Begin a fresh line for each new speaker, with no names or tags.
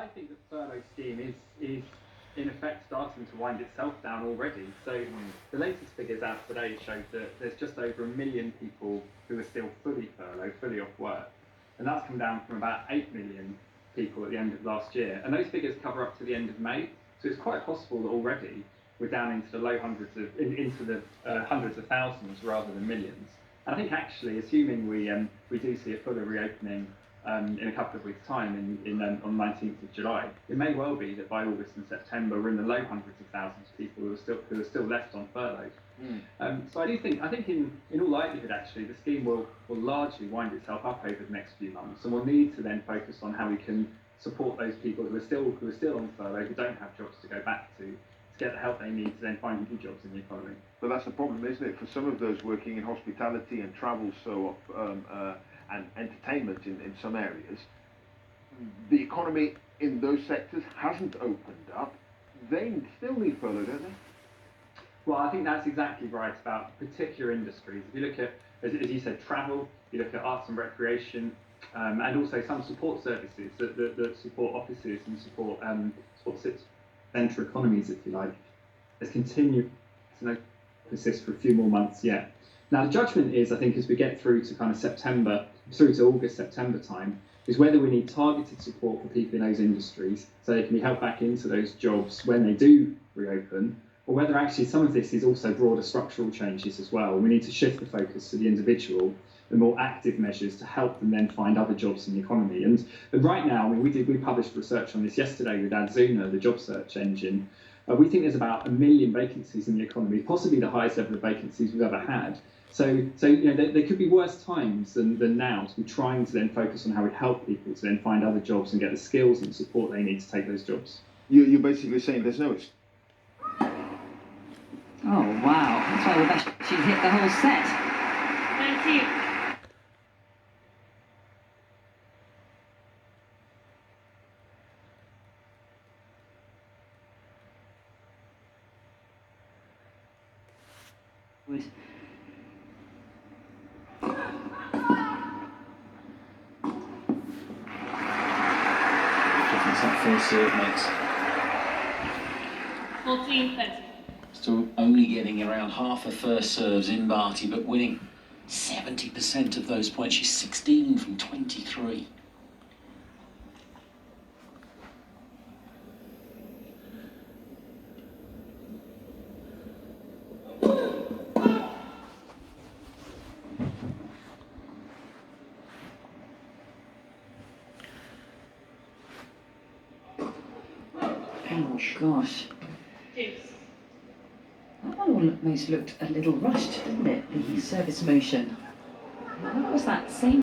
I think the furlough scheme is in effect starting to wind itself down already. So the latest figures out today showed that there's just over 1 million people who are still fully furloughed, fully off work. And that's come down from about 8 million people at the end of last year. And those figures cover up to the end of May. So it's quite possible that already we're down into the low hundreds of, into the hundreds of thousands rather than millions. And I think actually, assuming we do see a fuller reopening in a couple of weeks' time on 19th of July, it may well be that by August and September we're in the low hundreds of thousands of people who are still left on furlough. So I think in all likelihood actually the scheme will largely wind itself up over the next few months, and we'll need to then focus on how we can support those people who are still on furlough, who don't have jobs to go back to get the help they need to then find new jobs in the economy.
But that's the problem, isn't it? For some of those working in hospitality and travel, and entertainment in some areas, the economy in those sectors hasn't opened up. They still need furlough, don't they?
Well, I think that's exactly right about particular industries. If you look at, as you said, travel, you look at arts and recreation, and also some support services that support offices and support centre economies, if you like, has continued to persist for a few more months yet. Now, the judgment is, I think, as we get through to kind of September, through to August, September time, is whether we need targeted support for people in those industries so they can be helped back into those jobs when they do reopen, or whether actually some of this is also broader structural changes as well. We need to shift the focus to the individual and more active measures to help them then find other jobs in the economy. And right now, I mean, we published research on this yesterday with Adzuna, the job search engine. We think there's about 1 million vacancies in the economy, possibly the highest level of vacancies we've ever had. So you know, there could be worse times than now to be trying to then focus on how we help people to then find other jobs and get the skills and support they need to take those jobs.
You're basically saying there's no...
Oh, wow. That's why we've actually hit the whole set.
13.
Would.
Difference that first serve makes.
14-30.
Still only getting around half her first serves in Barty, but winning 70% of those points. She's 16 from 23.
Oh, gosh.
Deuce.
That one almost looked a little rushed, didn't it? The service motion. What was that same